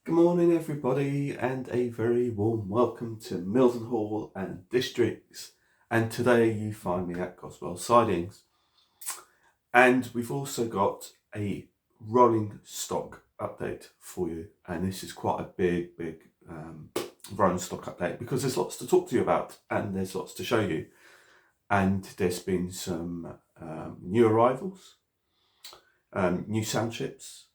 Good morning, everybody, and a very warm welcome to Mildenhall and Districts. And today you find me at Goswell Sidings. And we've also got a rolling stock update for you. And this is quite a big rolling stock update because there's lots to talk to you about and there's lots to show you. And there's been some new arrivals, new sound chips,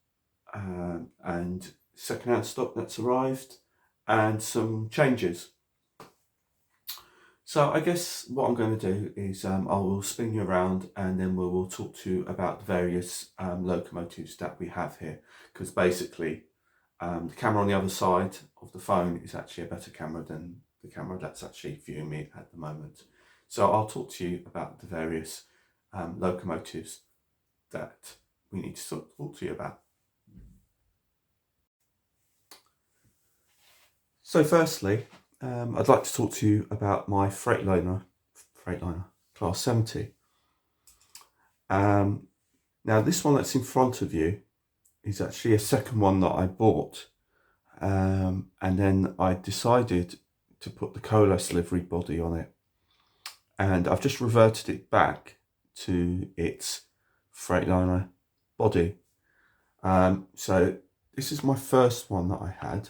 and secondhand stock that's arrived, and some changes. So I guess what I'm going to do is I will spin you around and then we will talk to you about the various locomotives that we have here, because basically the camera on the other side of the phone is actually a better camera than the camera that's actually viewing me at the moment. So I'll talk to you about the various locomotives that we need to talk to you about. So firstly, I'd like to talk to you about my Freightliner Class 70. Now this one that's in front of you is actually a second one that I bought, and then I decided to put the Colas livery body on it, and I've just reverted it back to its Freightliner body. So this is my first one that I had.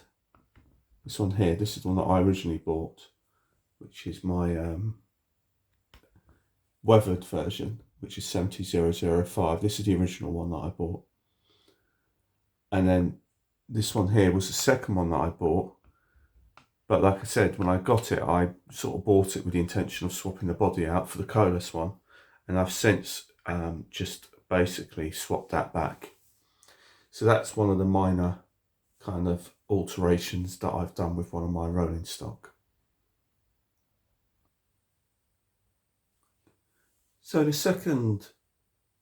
This one here, this is the one that I originally bought, which is my weathered version, which is 70005. This is the original one that I bought. And then this one here was the second one that I bought. But like I said, when I got it, I sort of bought it with the intention of swapping the body out for the Colas one. And I've since just basically swapped that back. So that's one of the minor kind of alterations that I've done with one of my rolling stock. So the second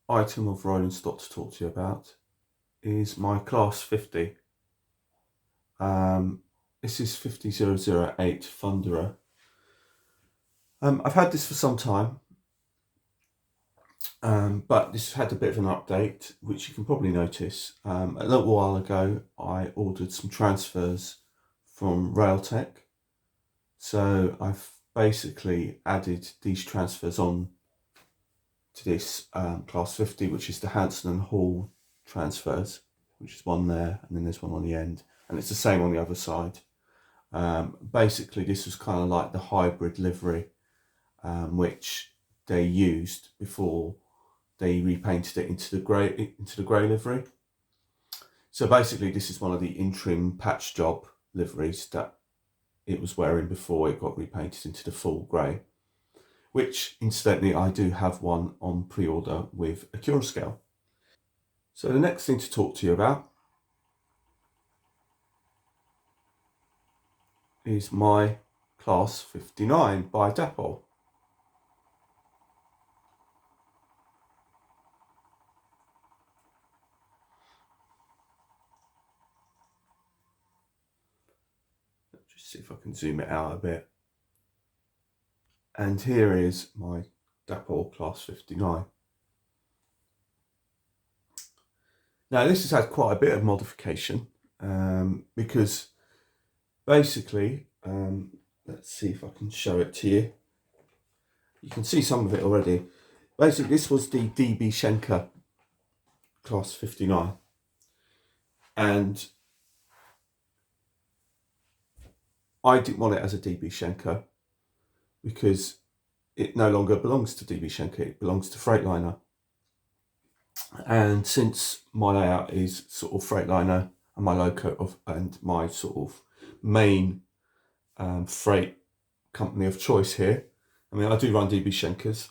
item of rolling stock to talk to you about is my Class 50. This is 50008 Thunderer. I've had this for some time, but this had a bit of an update, which you can probably notice. A little while ago, I ordered some transfers from Railtech. So I've basically added these transfers on to this Class 50, which is the Hanson and Hall transfers, which is one there, and then there's one on the end, and it's the same on the other side. Basically, this was kind of like the hybrid livery, which they used before they repainted it into the grey livery. So basically, this is one of the interim patch job liveries that it was wearing before it got repainted into the full grey, which incidentally I do have one on pre-order with a cure scale. So the next thing to talk to you about is my Class 59 by Dapol. Just see if I can zoom it out a bit. And here is my Dapol Class 59. Now this has had quite a bit of modification because basically, let's see if I can show it to you. You can see some of it already. Basically, this was the DB Schenker Class 59. And I didn't want it as a DB Schenker because it no longer belongs to DB Schenker, it belongs to Freightliner. And since my layout is sort of Freightliner and my loco and my sort of main freight company of choice here, I mean, I do run DB Schenkers,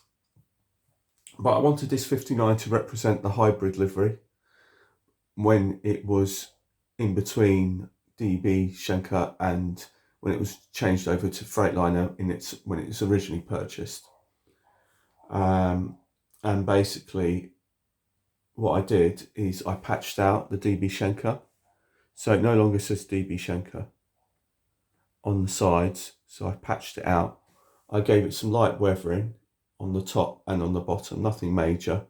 but I wanted this 59 to represent the hybrid livery when it was in between DB Schenker and when it was changed over to Freightliner when it was originally purchased. And basically what I did is I patched out the DB Schenker, so it no longer says DB Schenker on the sides, so I patched it out. I gave it some light weathering on the top and on the bottom, nothing major.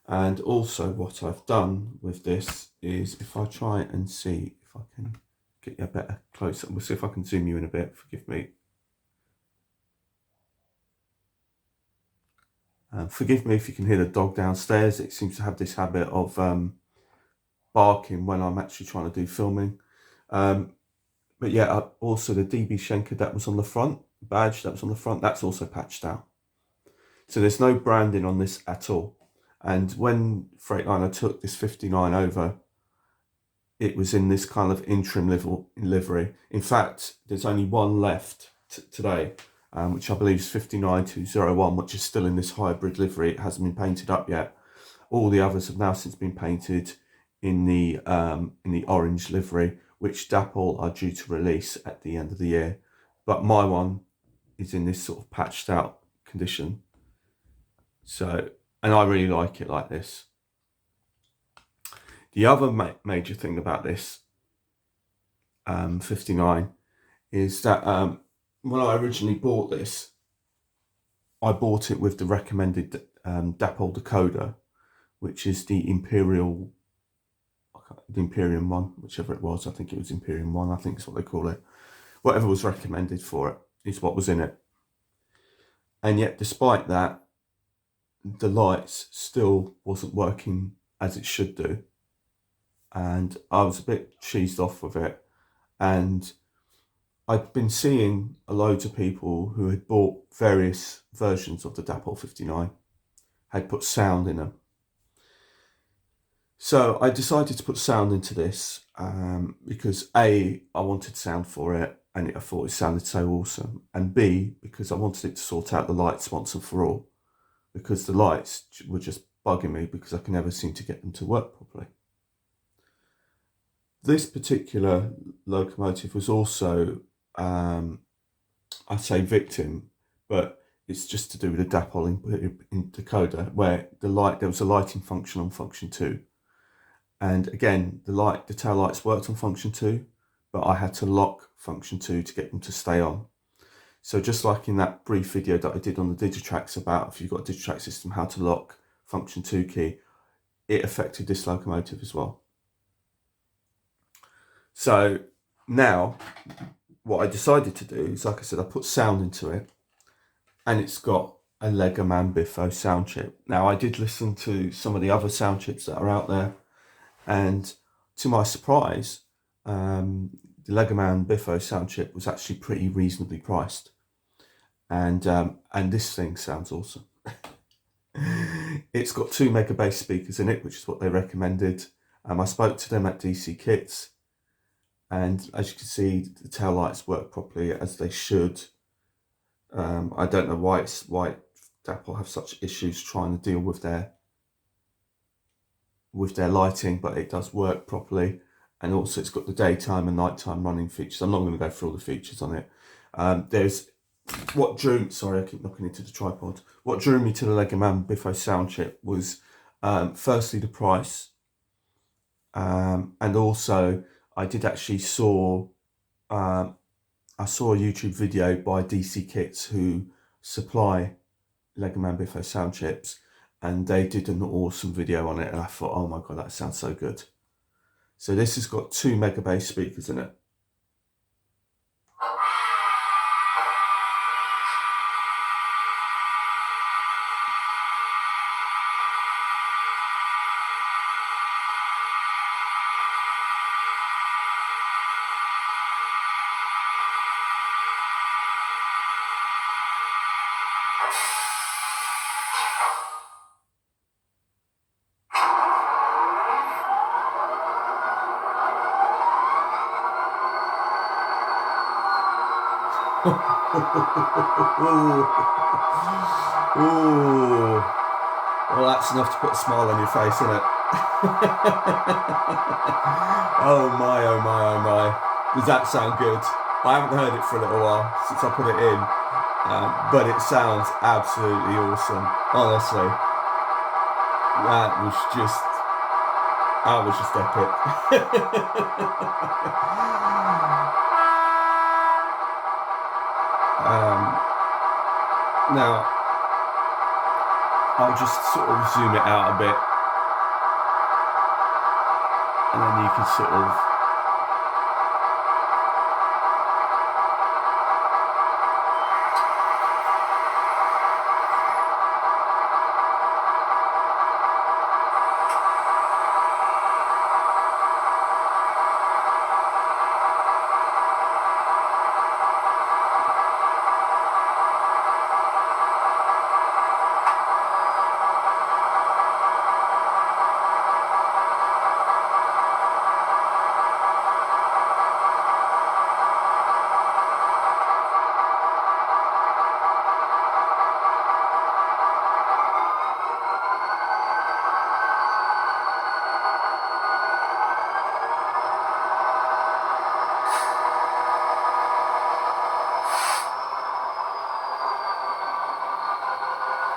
And also what I've done with this is, if I try and see if I can get you a better close up. We'll see if I can zoom you in a bit, forgive me. Forgive me if you can hear the dog downstairs. It seems to have this habit of barking when I'm actually trying to do filming. But yeah, also the DB Schenker that was on the front, badge that was on the front, that's also patched out. So there's no branding on this at all. And when Freightliner took this 59 over, it was in this kind of interim livery. In fact, there's only one left today, which I believe is 59201, which is still in this hybrid livery. It hasn't been painted up yet. All the others have now since been painted in the orange livery, which Dapple are due to release at the end of the year. But my one is in this sort of patched out condition. So, and I really like it like this. The other major thing about this 59 is that when I originally bought this, I bought it with the recommended Dapple decoder, which is the Imperium one, whichever it was. I think it was Imperium 1, I think is what they call it. Whatever was recommended for it is what was in it. And yet, despite that, the lights still wasn't working as it should do. And I was a bit cheesed off with it. And I'd been seeing loads of people who had bought various versions of the Dapple 59, had put sound in them. So I decided to put sound into this because A, I wanted sound for it and I thought it sounded so awesome. And B, because I wanted it to sort out the lights once and for all, because the lights were just bugging me because I can never seem to get them to work properly. This particular locomotive was also, I say victim, but it's just to do with the Dapple in decoder, where there was a lighting function on function 2. And again, the tail lights worked on function 2, but I had to lock function 2 to get them to stay on. So just like in that brief video that I did on the Digitrax about if you've got a Digitrax system, how to lock function 2 key, it affected this locomotive as well. So now what I decided to do is, like I said, I put sound into it and it's got a Legoman Biffo sound chip. Now I did listen to some of the other sound chips that are out there, and to my surprise, the Legoman Biffo sound chip was actually pretty reasonably priced. And this thing sounds awesome. It's got 2 mega bass speakers in it, which is what they recommended. I spoke to them at DC Kits, and as you can see, the tail lights work properly as they should. I don't know why Dapple have such issues trying to deal with their lighting, but it does work properly. And also it's got the daytime and nighttime running features. I'm not going to go through all the features on it. Sorry, I keep knocking into the tripod. What drew me to the Legoman Biffo sound chip was firstly the price, and also I did actually I saw a YouTube video by DC Kits who supply Legoman Biffo sound chips, and they did an awesome video on it, and I thought, oh my god, that sounds so good. So this has got 2 mega bass speakers in it. Ooh. Well, that's enough to put a smile on your face, isn't it? Oh my, oh my, oh my. Does that sound good? I haven't heard it for a little while since I put it in, but it sounds absolutely awesome. Honestly, that was just epic. Now, I'll just sort of zoom it out a bit, and then you can sort of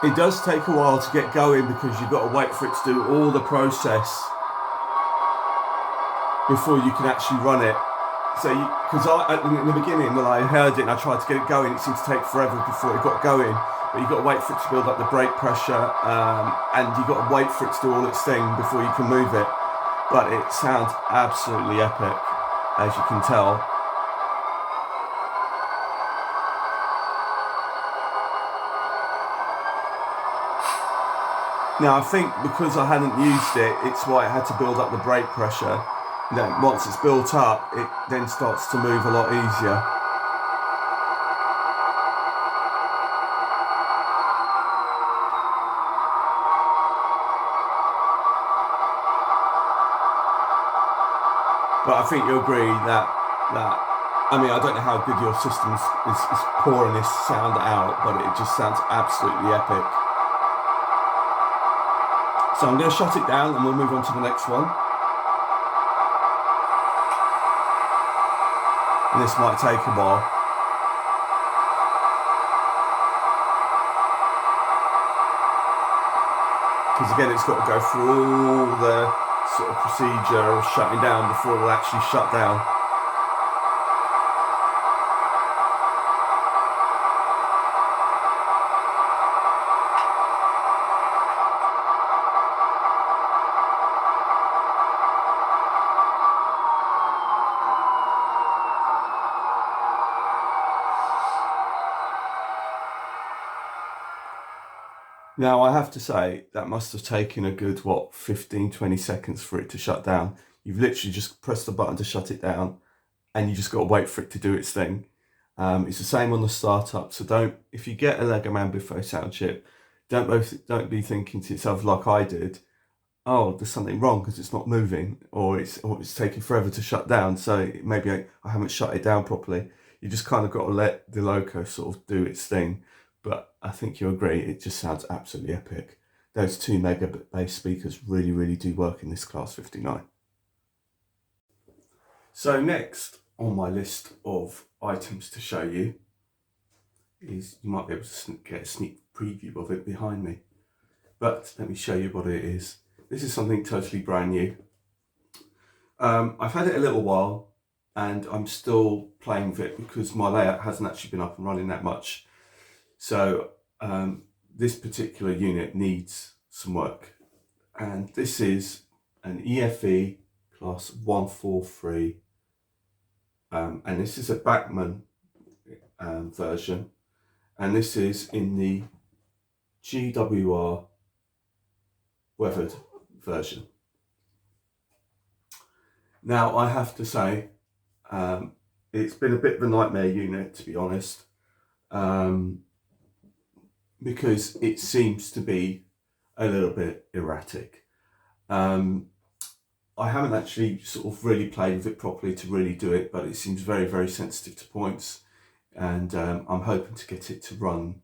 It does take a while to get going because you've got to wait for it to do all the process before you can actually run it. So, because in the beginning when I heard it and I tried to get it going, it seemed to take forever before it got going. But you've got to wait for it to build up the brake pressure, and you've got to wait for it to do all its thing before you can move it. But it sounds absolutely epic, as you can tell. Now I think because I hadn't used it, it's why it had to build up the brake pressure. Then once it's built up, it then starts to move a lot easier. But I think you'll agree that I mean, I don't know how good your system is pouring this sound out, but it just sounds absolutely epic. So I'm going to shut it down and we'll move on to the next one. And this might take a while. Because again, it's got to go through all the sort of procedure of shutting down before it'll actually shut down. Now, I have to say, that must have taken a good, 15-20 seconds for it to shut down. You've literally just pressed the button to shut it down, and you just got to wait for it to do its thing. It's the same on the startup, so if you get a Lego Mambiffo sound chip, don't be thinking to yourself like I did, oh, there's something wrong because it's not moving, or it's taking forever to shut down, so maybe I haven't shut it down properly. You just kind of got to let the loco sort of do its thing. But I think you'll agree, it just sounds absolutely epic. Those 2 mega bass speakers really, really do work in this Class 59. So next on my list of items to show you is, you might be able to get a sneak preview of it behind me. But let me show you what it is. This is something totally brand new. I've had it a little while and I'm still playing with it because my layout hasn't actually been up and running that much. So this particular unit needs some work, and this is an EFE Class 143, and this is a Bachmann version, and this is in the GWR weathered version. Now I have to say, it's been a bit of a nightmare unit, to be honest. Because it seems to be a little bit erratic. I haven't actually sort of really played with it properly to really do it, but it seems very, very sensitive to points, and I'm hoping to get it to run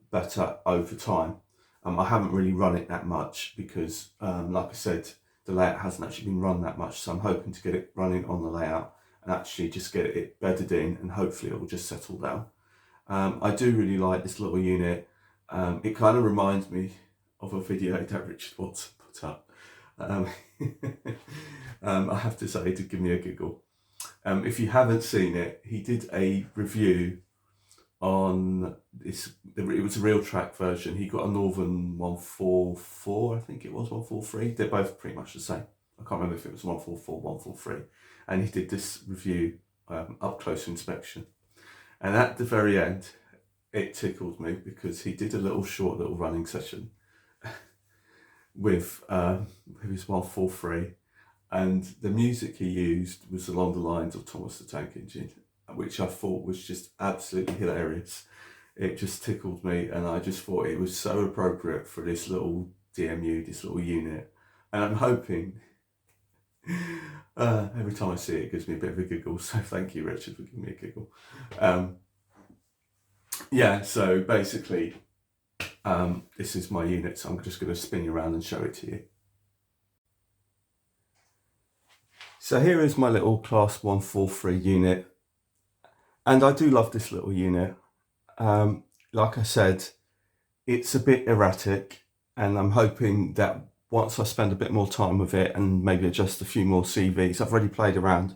better over time. I haven't really run it that much because, like I said, the layout hasn't actually been run that much, so I'm hoping to get it running on the layout and actually just get it bedded in, and hopefully it will just settle down. I do really like this little unit. It kind of reminds me of a video that Richard Watson put up. I have to say, it did give me a giggle. If you haven't seen it, he did a review on this. It was a real track version. He got a Northern 144, I think it was 143. They're both pretty much the same. I can't remember if it was 144, 143. And he did this review, up close inspection. And at the very end, it tickled me because he did a short little running session with his 143, and the music he used was along the lines of Thomas the Tank Engine, which I thought was just absolutely hilarious. It just tickled me, and I just thought it was so appropriate for this little DMU, this little unit. And I'm hoping, every time I see it, it gives me a bit of a giggle, so thank you, Richard, for giving me a giggle. Yeah, so basically, this is my unit, so I'm just going to spin you around and show it to you. So here is my little Class 143 unit, and I do love this little unit. Like I said, it's a bit erratic, and I'm hoping that once I spend a bit more time with it and maybe adjust a few more CVs, I've already played around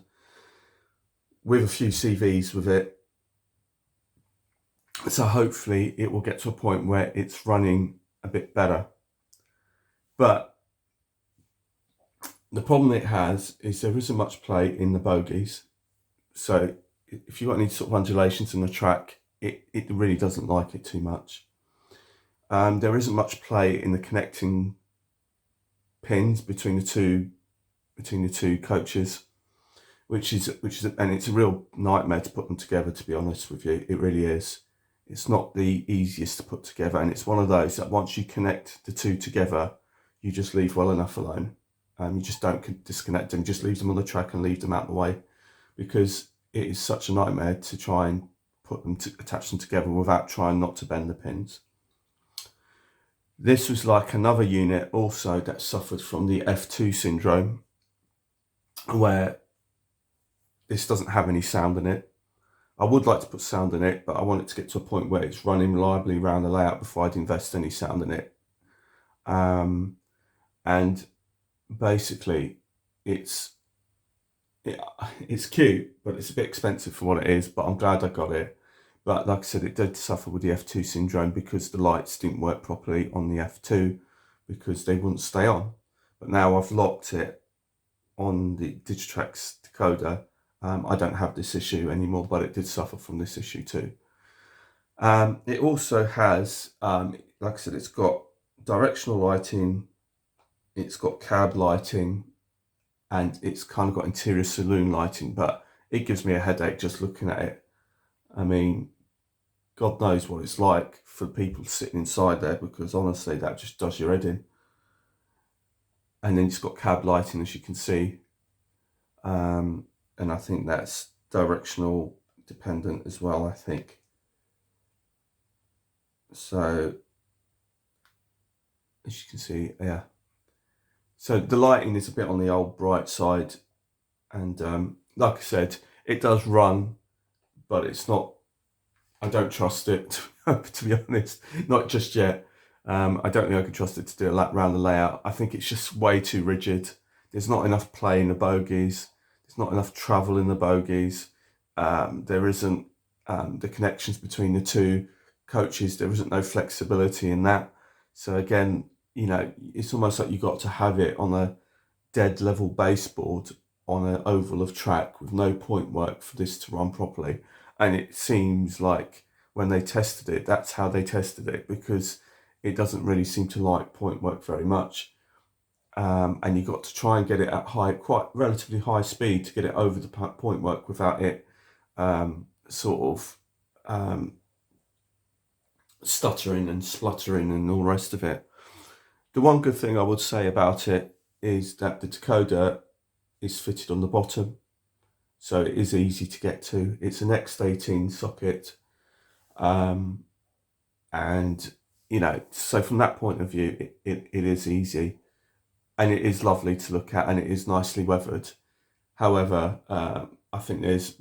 with a few CVs with it, so hopefully it will get to a point where it's running a bit better. But the problem it has is there isn't much play in the bogies. So if you've got any sort of undulations in the track, it really doesn't like it too much. There isn't much play in the connecting pins between the two coaches, which is and it's a real nightmare to put them together, to be honest with you. It really is. It's not the easiest to put together, and it's one of those that once you connect the two together, you just leave well enough alone. You just don't disconnect them, just leave them on the track and leave them out of the way, because it is such a nightmare to try and attach them together without trying not to bend the pins. This was like another unit also that suffered from the F2 syndrome, where this doesn't have any sound in it. I would like to put sound in it, but I want it to get to a point where it's running reliably around the layout before I'd invest any sound in it. And basically, it's cute, but it's a bit expensive for what it is, but I'm glad I got it. But like I said, it did suffer with the F2 syndrome because the lights didn't work properly on the F2 because they wouldn't stay on. But now I've locked it on the Digitrax decoder. I don't have this issue anymore, but it did suffer from this issue too. It also has, like I said, it's got directional lighting, it's got cab lighting, and it's kind of got interior saloon lighting, but it gives me a headache just looking at it. I mean, God knows what it's like for people sitting inside there, because honestly, that just does your head in. And then it's got cab lighting, as you can see. And I think that's directional dependent as well, I think. So, as you can see, yeah. So the lighting is a bit on the old bright side. And like I said, it does run, but it's not, I don't trust it, to be honest, not just yet. I don't think I can trust it to do a lap around the layout. I think it's just way too rigid. There's not enough play in the bogies. There's not enough travel in the bogies. There isn't the connections between the two coaches. There isn't no flexibility in that. So again, you know, it's almost like you've got to have it on a dead level baseboard on an oval of track with no point work for this to run properly. And it seems like when they tested it, that's how they tested it, because it doesn't really seem to like point work very much. And you've got to try and get it at quite relatively high speed to get it over the point work without it stuttering and spluttering and all the rest of it. The one good thing I would say about it is that the decoder is fitted on the bottom, so it is easy to get to. It's an X18 socket, and you know, so from that point of view, it is easy, and it is lovely to look at, and it is nicely weathered. However, I think there's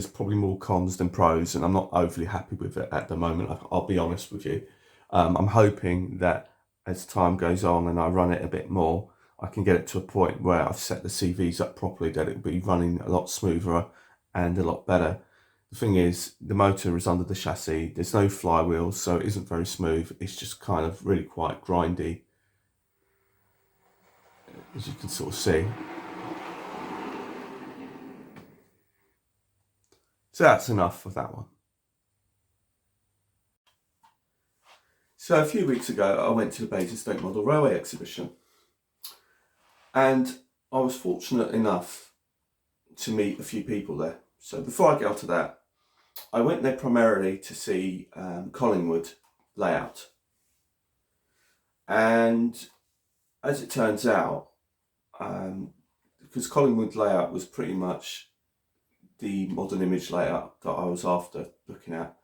probably more cons than pros, and I'm not overly happy with it at the moment. I'll be honest with you. I'm hoping that as time goes on and I run it a bit more, I can get it to a point where I've set the CVs up properly, that it'll be running a lot smoother and a lot better. The thing is, the motor is under the chassis. There's no flywheels, so it isn't very smooth. It's just kind of really quite grindy, as you can sort of see. So that's enough of that one. So a few weeks ago, I went to the Basingstoke Model Railway exhibition, and I was fortunate enough to meet a few people there. So before I get onto that, I went there primarily to see Collingwood layout. And as it turns out, because Collingwood layout was pretty much the modern image layout that I was after looking at,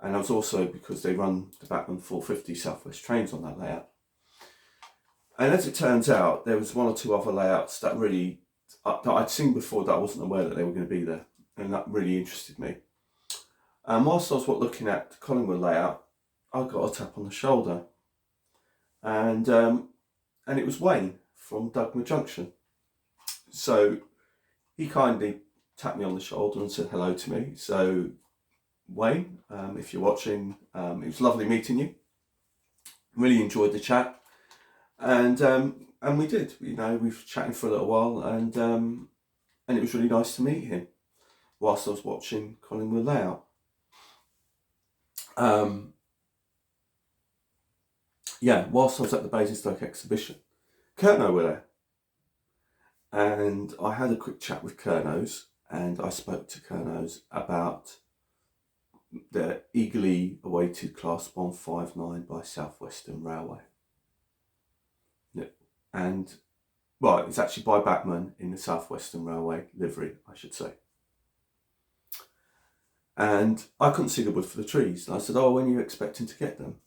and I was also because they run the Batman 450 Southwest trains on that layout. And as it turns out, there was one or two other layouts that really that I'd seen before that I wasn't aware that they were going to be there, and that really interested me. And whilst I was looking at the Collingwood layout, I got a tap on the shoulder, and it was Wayne from Dugmer Junction. So he kindly tapped me on the shoulder and said hello to me. So Wayne, if you're watching, it was lovely meeting you. Really enjoyed the chat, and we did. You know, we were chatting for a little while, and it was really nice to meet him whilst I was watching Collingwood Layout. Whilst I was at the Basingstoke exhibition, Kurno were there, and I had a quick chat with Kurnos, and I spoke to Kurnos about the eagerly awaited Class 159 by South Western Railway. And, well, it's actually by Bachmann in the South Western Railway livery, I should say. And I couldn't see the wood for the trees. And I said, oh, when are you expecting to get them?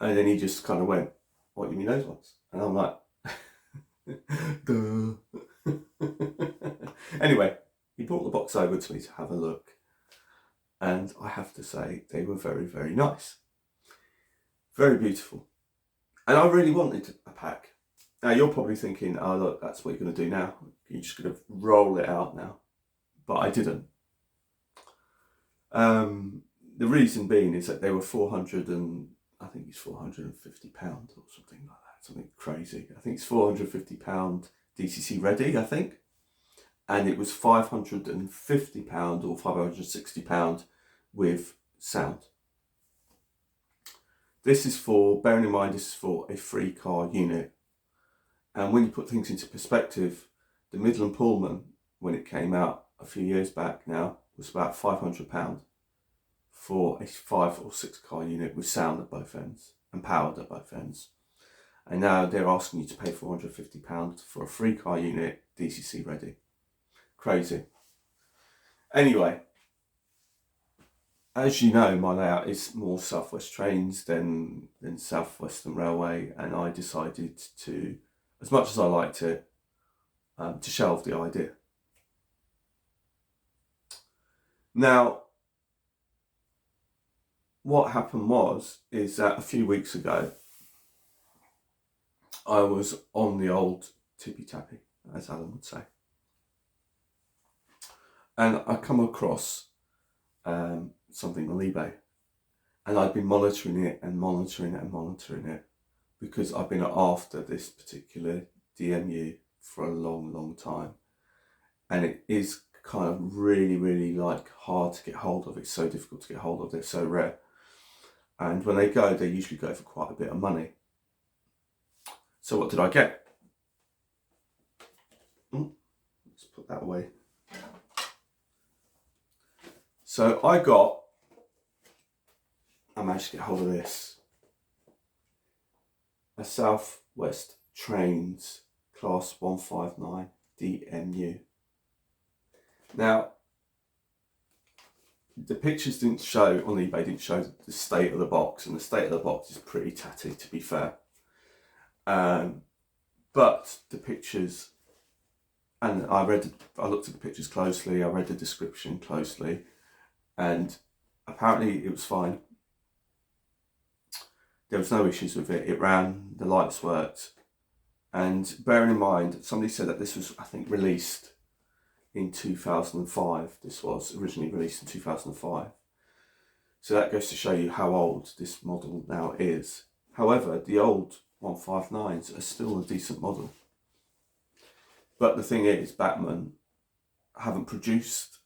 And then he just kind of went, what, you mean those ones? And I'm like, duh. Anyway, he brought the box over to me to have a look. And I have to say, they were very, very nice. Very beautiful. And I really wanted a pack. Now, you're probably thinking, oh, look, that's what you're going to do now. You're just going to roll it out now. But I didn't. The reason being is that they were £450 or something like that. Something crazy. I think it's £450 DCC ready, I think. And it was £550 or £560 with sound. This is for, bearing in mind, this is for a 3-car unit. And when you put things into perspective, the Midland Pullman, when it came out a few years back now, was about £500 for a 5 or 6 car unit with sound at both ends and powered at both ends. And now they're asking you to pay £450 for a 3-car unit, DCC ready. Crazy. Anyway, as you know, my layout is more South West Trains than South Western Railway, and I decided to, as much as I liked it, to shelve the idea. Now, what happened is that a few weeks ago, I was on the old tippy-tappy, as Alan would say. And I come across something on eBay. And I've been monitoring it because I've been after this particular DMU for a long, long time. And it is kind of really, really hard to get hold of. It's so difficult to get hold of. They're so rare. And when they usually go for quite a bit of money. So what did I get? Let's put that away. So I managed to get hold of this. A South West Trains Class 159 DMU. Now, the pictures didn't show, on eBay, didn't show the state of the box, and the state of the box is pretty tatty, to be fair. But the pictures, and I looked at the pictures closely, I read the description closely, and apparently it was fine. There was no issues with it. It ran, the lights worked. And bearing in mind, somebody said that this was, I think, released in 2005. This was originally released in 2005. So that goes to show you how old this model now is. However, the old 159s are still a decent model. But the thing is, Bachmann haven't produced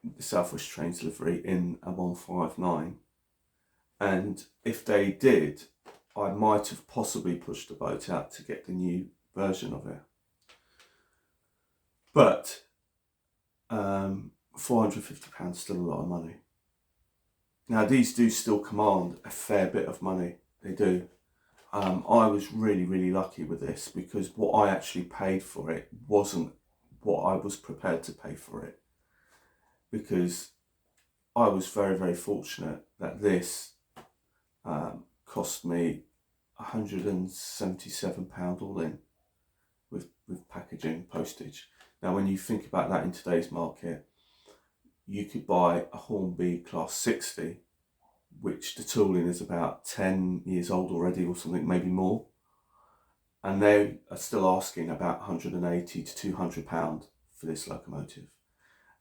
the South West Trains livery in a 159. And if they did, I might have possibly pushed the boat out to get the new version of it. But £450 is still a lot of money. Now, these do still command a fair bit of money. They do. I was really, really lucky with this because what I actually paid for it wasn't what I was prepared to pay for it. Because I was very, very fortunate that this cost me £177 all in with packaging, postage. Now, when you think about that in today's market, you could buy a Hornby Class 60 which the tooling is about 10 years old already or something, maybe more. And they are still asking about 180 to 200 pound for this locomotive.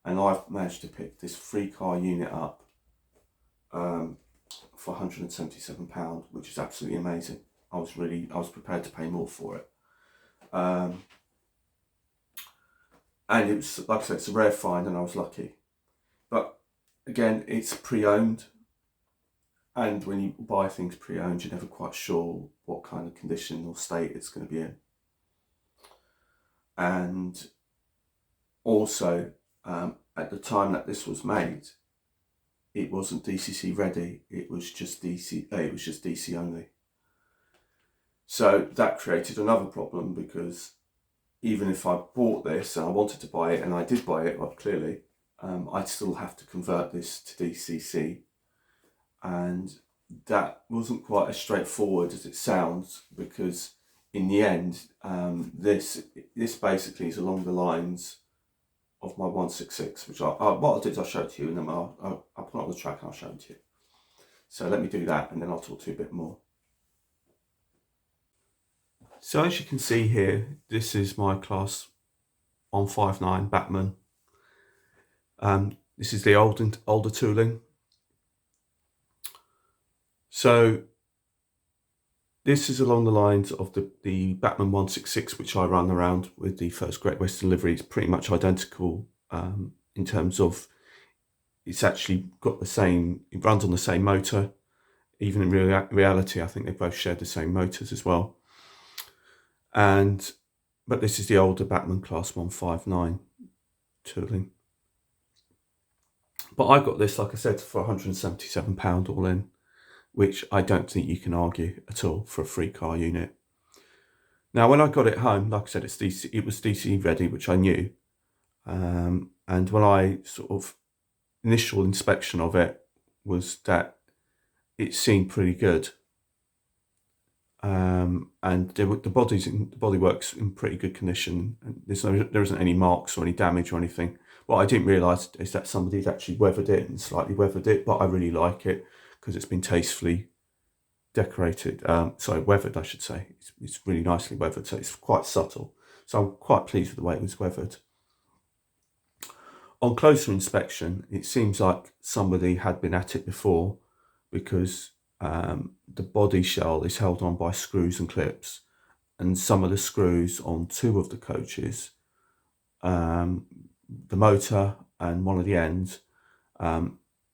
And I've managed to pick this 3-car unit up for 177 pound, which is absolutely amazing. I was prepared to pay more for it. And it was, like I said, it's a rare find and I was lucky. But again, it's pre-owned. And when you buy things pre-owned, you're never quite sure what kind of condition or state it's going to be in. And also, at the time that this was made, it wasn't DCC ready. It was just DC. It was just DC only. So that created another problem, because even if I bought this and I wanted to buy it, and I did buy it, well, clearly, I'd still have to convert this to DCC. And that wasn't quite as straightforward as it sounds, because in the end, this basically is along the lines of my 166, which what I'll do is I'll show it to you, and then I'll put it on the track and I'll show it to you. So let me do that, and then I'll talk to you a bit more. So as you can see here, this is my class 159 Batman. This is the older tooling. So this is along the lines of the Batman 166, which I run around with the first Great Western livery. It's pretty much identical in terms of it's actually got the same, it runs on the same motor. Even in reality, I think they both share the same motors as well. But this is the older Batman class 159 tooling. But I got this, like I said, for £177 all in, which I don't think you can argue at all for a 3-car unit. Now, when I got it home, like I said, it was DC ready, which I knew. And when I sort of initial inspection of it was that it seemed pretty good. And the bodywork's in pretty good condition. And there isn't any marks or any damage or anything. What I didn't realise is that somebody had actually weathered it and slightly weathered it, but I really like it because it's been tastefully decorated. Weathered, I should say. It's really nicely weathered, so it's quite subtle. So I'm quite pleased with the way it was weathered. On closer inspection, it seems like somebody had been at it before, because the body shell is held on by screws and clips, and some of the screws on 2 of the coaches, the motor and one of the ends,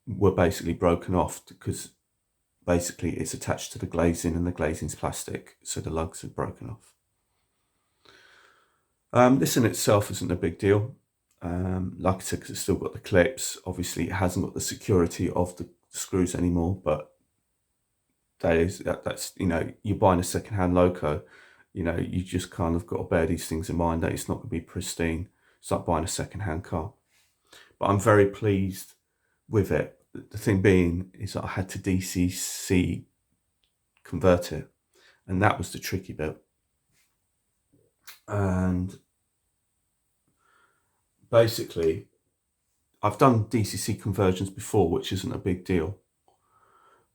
were basically broken off, because basically it's attached to the glazing and the glazing's plastic, so the lugs are broken off. This in itself isn't a big deal. Like I said, because it's still got the clips. Obviously it hasn't got the security of the screws anymore, but that's you're buying a second-hand loco, you just kind of got to bear these things in mind, that it's not going to be pristine. It's like buying a second-hand car. But I'm very pleased with it. The thing being is that I had to DCC convert it, and that was the tricky bit. And basically, I've done DCC conversions before, which isn't a big deal.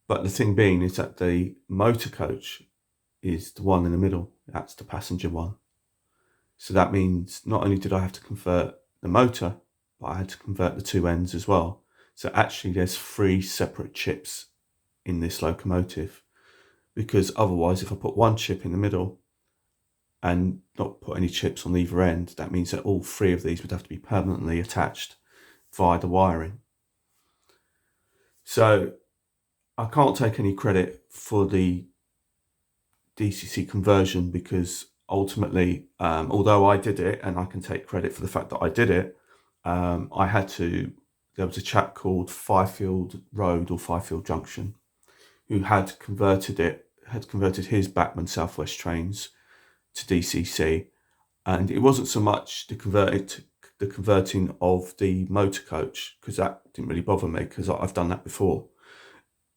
But the thing being is that the motor coach is the one in the middle. That's the passenger one. So that means not only did I have to convert the motor, but I had to convert the 2 ends as well. So actually there's 3 separate chips in this locomotive, because otherwise if I put 1 chip in the middle and not put any chips on either end, that means that all 3 of these would have to be permanently attached via the wiring. So I can't take any credit for the DCC conversion, because ultimately, although I did it, and I can take credit for the fact that I did it, there was a chap called Fifield Road or Fifield Junction who had converted his Batman Southwest trains to DCC, and it wasn't so much the converting of the motor coach, because that didn't really bother me, because I've done that before.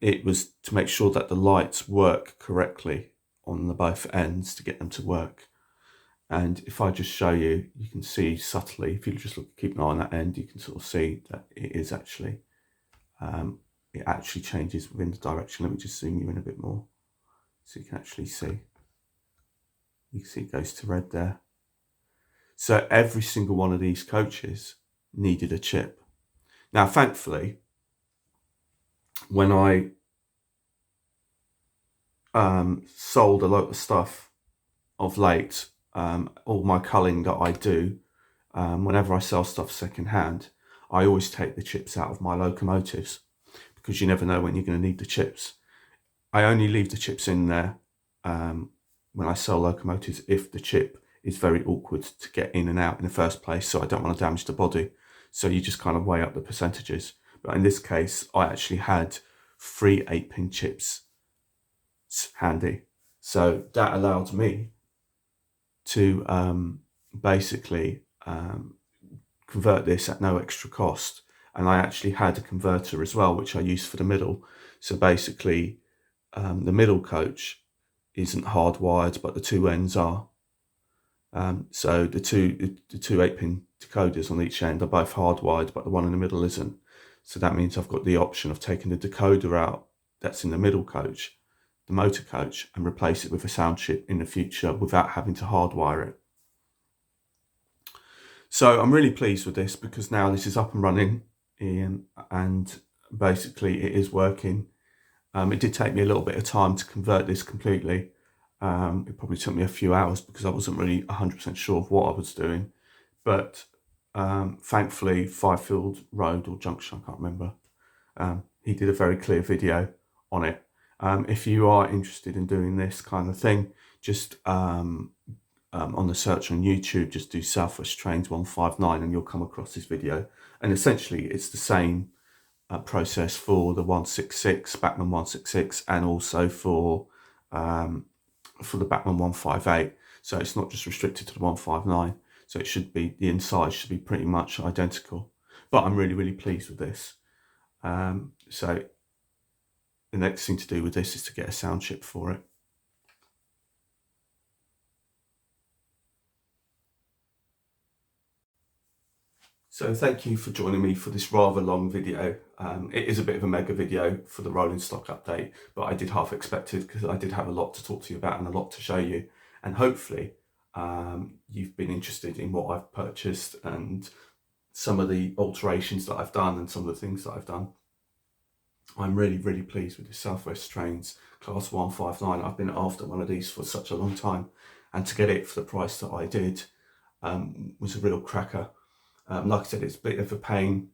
It was to make sure that the lights work correctly on the both ends to get them to work. And if I just show you, you can see subtly, if you just keep an eye on that end, you can sort of see that it is actually, it actually changes within the direction. Let me just zoom you in a bit more so you can actually see. You can see it goes to red there. So every single one of these coaches needed a chip. Now, thankfully, when I sold a lot of stuff of late, all my culling that I do, whenever I sell stuff secondhand, I always take the chips out of my locomotives because you never know when you're going to need the chips. I only leave the chips in there when I sell locomotives if the chip is very awkward to get in and out in the first place, so I don't want to damage the body. So you just kind of weigh up the percentages. But in this case, I actually had 3 8-pin chips handy. So that allowed me to basically convert this at no extra cost. And I actually had a converter as well, which I used for the middle. So basically, the middle coach isn't hardwired, but the 2 ends are. So the two 8-pin decoders on each end are both hardwired, but the one in the middle isn't. So that means I've got the option of taking the decoder out that's in the middle coach, the motor coach, and replace it with a sound chip in the future without having to hardwire it. So I'm really pleased with this because now this is up and running, and basically it is working. It did take me a little bit of time to convert this completely. It probably took me a few hours because I wasn't really 100% sure of what I was doing. But thankfully, Fifield Road or Junction, I can't remember, he did a very clear video on it. If you are interested in doing this kind of thing, just on the search on YouTube, just do Southwest Trains 159 and you'll come across this video. And essentially, it's the same process for the 166, Bachmann 166, and also for the Bachmann 158. So it's not just restricted to the 159. So it should be, the inside should be pretty much identical. But I'm really, really pleased with this. So the next thing to do with this is to get a sound chip for it. So thank you for joining me for this rather long video. It is a bit of a mega video for the rolling stock update, but I did half expect it because I did have a lot to talk to you about and a lot to show you. And hopefully you've been interested in what I've purchased and some of the alterations that I've done and some of the things that I've done. I'm really, really pleased with the Southwest Trains Class 159. I've been after one of these for such a long time, and to get it for the price that I did was a real cracker. Like I said, it's a bit of a pain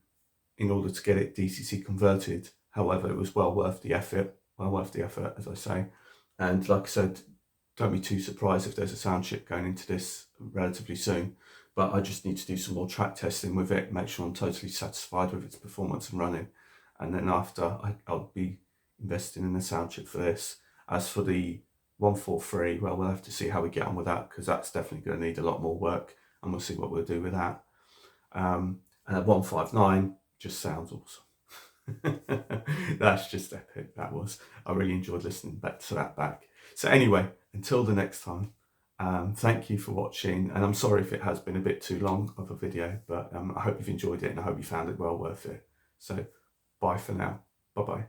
in order to get it DCC converted. However, it was well worth the effort, as I say. And like I said, don't be too surprised if there's a sound chip going into this relatively soon. But I just need to do some more track testing with it, make sure I'm totally satisfied with its performance and running. And then after, I'll be investing in a sound chip for this. As for the 143, well, we'll have to see how we get on with that, because that's definitely going to need a lot more work, and we'll see what we'll do with that. And at 159 just sounds awesome. That's just epic. That was, I really enjoyed listening back to that back. So anyway, until the next time, thank you for watching, and I'm sorry if it has been a bit too long of a video, but I hope you've enjoyed it and I hope you found it well worth it. So bye for now. Bye bye.